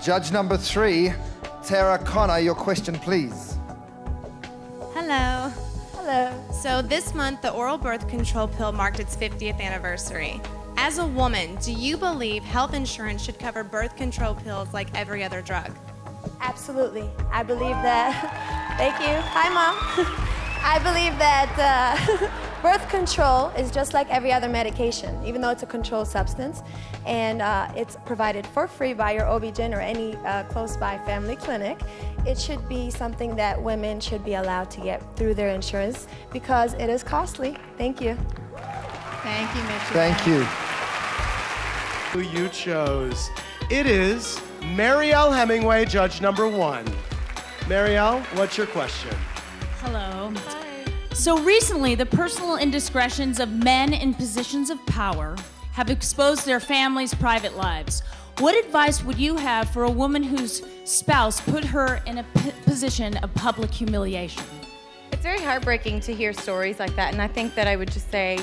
Judge number 3, Tara Connor, your question, please. Hello. Hello. So this month, the oral birth control pill marked its 50th anniversary. As a woman, do you believe health insurance should cover birth control pills like every other drug? Absolutely. I believe that. Thank you. Hi, Mom. I believe that birth control is just like every other medication, even though it's a controlled substance, and it's provided for free by your OB-GYN or any close-by family clinic. It should be something that women should be allowed to get through their insurance because it is costly. Thank you. Thank you, Mitchell. Thank you. Who you chose. It is Marielle Hemingway, judge number 1. Marielle, what's your question? Hello. Hi. So recently, the personal indiscretions of men in positions of power have exposed their families' private lives. What advice would you have for a woman whose spouse put her in a position of public humiliation? It's very heartbreaking to hear stories like that, and I think that I would just say,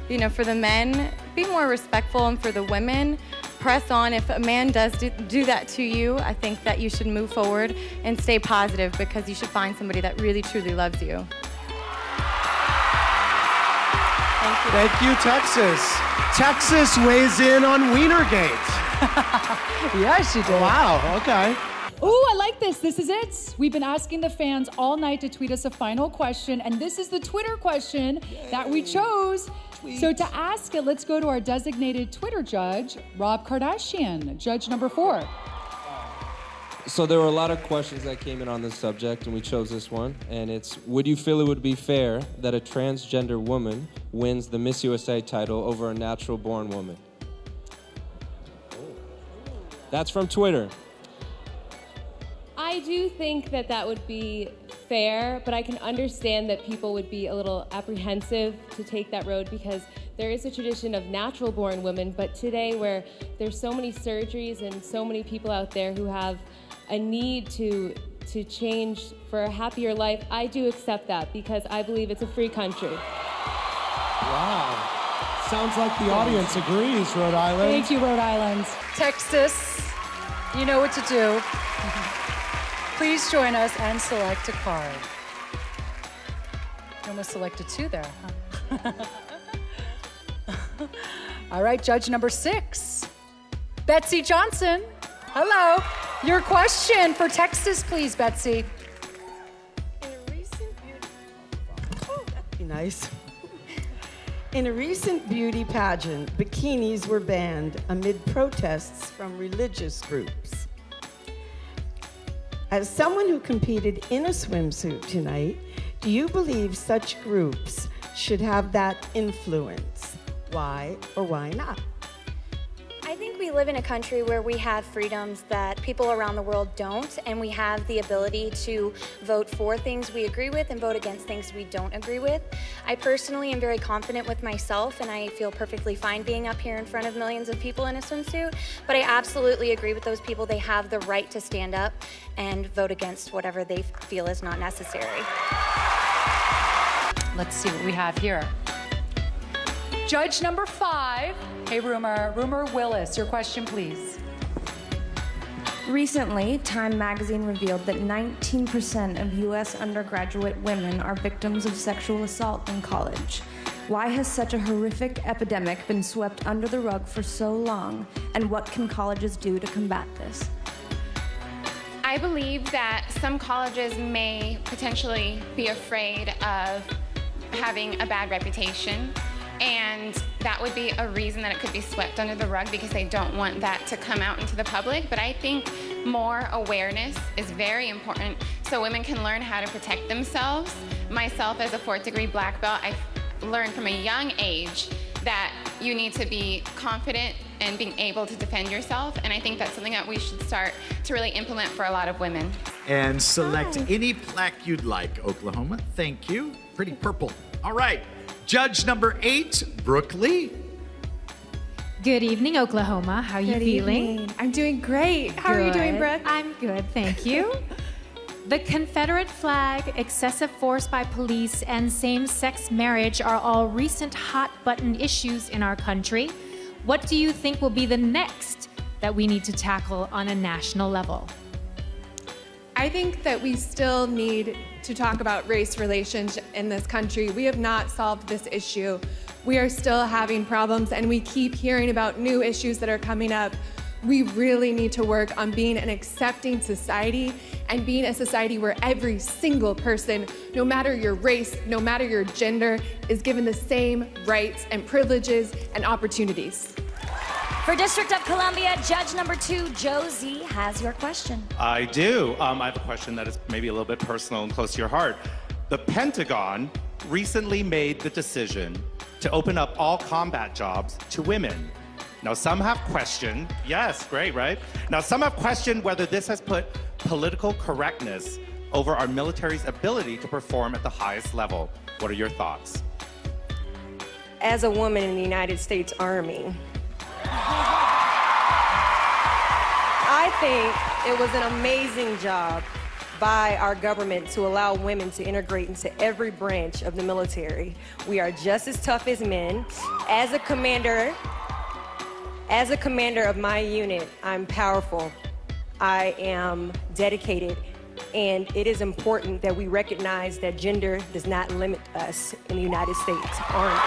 you know, for the men, be more respectful, and for the women, press on. If a man does do that to you, I think that you should move forward and stay positive because you should find somebody that really, truly loves you. Thank you. Thank you, Texas. Texas weighs in on Wienergate. Yes, she did. Wow, okay. Ooh, I like this. This is it. We've been asking the fans all night to tweet us a final question, and this is the Twitter question that we chose. So to ask it, let's go to our designated Twitter judge, Rob Kardashian, judge number 4. So there were a lot of questions that came in on this subject, and we chose this one. And it's, would you feel it would be fair that a transgender woman wins the Miss USA title over a natural-born woman? That's from Twitter. I do think that that would be fair, but I can understand that people would be a little apprehensive to take that road because there is a tradition of natural-born women, but today where there's so many surgeries and so many people out there who have a need to change for a happier life, I do accept that because I believe it's a free country. Wow. Sounds like the audience agrees, Rhode Island. Thank you, Rhode Island. Texas, you know what to do. Please join us and select a card. You almost selected 2 there, huh? All right, judge number 6, Betsy Johnson. Hello. Your question for Texas, please, Betsy. That'd be nice. In a recent beauty pageant, bikinis were banned amid protests from religious groups. As someone who competed in a swimsuit tonight, do you believe such groups should have that influence? Why or why not? I think we live in a country where we have freedoms that people around the world don't, and we have the ability to vote for things we agree with and vote against things we don't agree with. I personally am very confident with myself, and I feel perfectly fine being up here in front of millions of people in a swimsuit, but I absolutely agree with those people. They have the right to stand up and vote against whatever they feel is not necessary. Let's see what we have here. Judge number 5. Hey, Rumor Willis, your question, please. Recently, Time magazine revealed that 19% of U.S. undergraduate women are victims of sexual assault in college. Why has such a horrific epidemic been swept under the rug for so long, and what can colleges do to combat this? I believe that some colleges may potentially be afraid of having a bad reputation, and that would be a reason that it could be swept under the rug because they don't want that to come out into the public. But I think more awareness is very important so women can learn how to protect themselves. Myself, as a 4th-degree black belt, I learned from a young age that you need to be confident and being able to defend yourself, and I think that's something that we should start to really implement for a lot of women. And select any plaque you'd like, Oklahoma. Thank you. Pretty purple. All right. Judge number 8, Brooke Lee. Good evening, Oklahoma. How are you feeling? Evening. I'm doing great. How are you doing, Brooke? I'm good, thank you. The Confederate flag, excessive force by police, and same-sex marriage are all recent hot-button issues in our country. What do you think will be the next that we need to tackle on a national level? I think that we still need to talk about race relations in this country. We have not solved this issue. We are still having problems, and we keep hearing about new issues that are coming up. We really need to work on being an accepting society and being a society where every single person, no matter your race, no matter your gender, is given the same rights and privileges and opportunities. For District of Columbia, Judge number 2, Josie, has your question. I do. I have a question that is maybe a little bit personal and close to your heart. The Pentagon recently made the decision to open up all combat jobs to women. Now, some have questioned, yes, great, right? Now, some have questioned whether this has put political correctness over our military's ability to perform at the highest level. What are your thoughts? As a woman in the United States Army, I think it was an amazing job by our government to allow women to integrate into every branch of the military. We are just as tough as men. As a commander of my unit, I'm powerful. I am dedicated, and it is important that we recognize that gender does not limit us in the United States Army.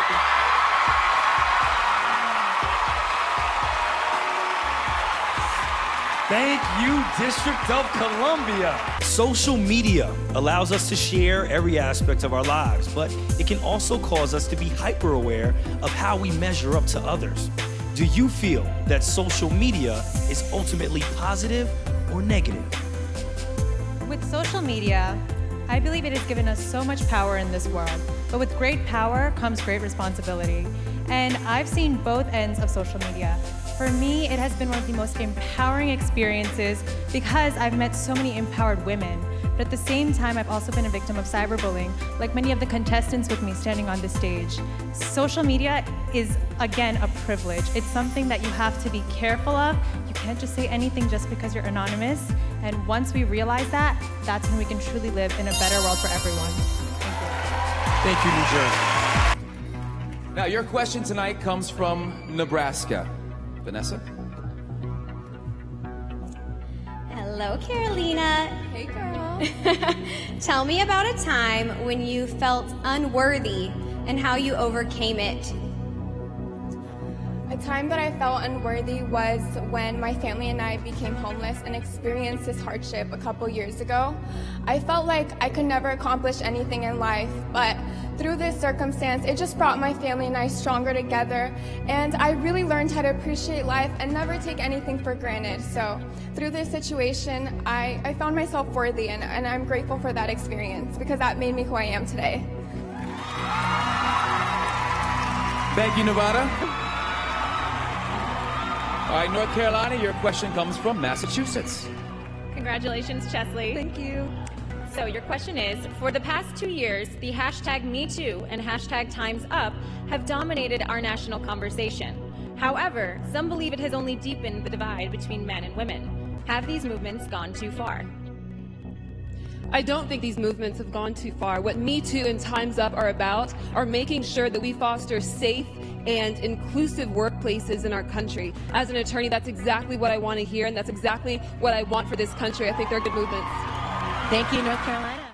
Thank you, District of Columbia. Social media allows us to share every aspect of our lives, but it can also cause us to be hyper-aware of how we measure up to others. Do you feel that social media is ultimately positive or negative? With social media, I believe it has given us so much power in this world, but with great power comes great responsibility. And I've seen both ends of social media. For me, it has been one of the most empowering experiences because I've met so many empowered women. But at the same time, I've also been a victim of cyberbullying, like many of the contestants with me standing on the stage. Social media is, again, a privilege. It's something that you have to be careful of. You can't just say anything just because you're anonymous. And once we realize that, that's when we can truly live in a better world for everyone. Thank you, New Jersey. Now, your question tonight comes from Nebraska. Vanessa? Hello, Carolina. Hey, girl. Tell me about a time when you felt unworthy and how you overcame it. A time that I felt unworthy was when my family and I became homeless and experienced this hardship a couple years ago. I felt like I could never accomplish anything in life, but through this circumstance, it just brought my family and I stronger together, and I really learned how to appreciate life and never take anything for granted. So through this situation, I found myself worthy, and I'm grateful for that experience because that made me who I am today. Thank you, Nevada. All right, North Carolina, your question comes from Massachusetts. Congratulations, Chesley. Thank you. So your question is, for the past 2 years, the hashtag #MeToo and hashtag Time's Up have dominated our national conversation. However, some believe it has only deepened the divide between men and women. Have these movements gone too far? I don't think these movements have gone too far. What Me Too and Time's Up are about are making sure that we foster safe and inclusive workplaces in our country. As an attorney, that's exactly what I want to hear, and that's exactly what I want for this country. I think they're good movements. Thank you, North Carolina.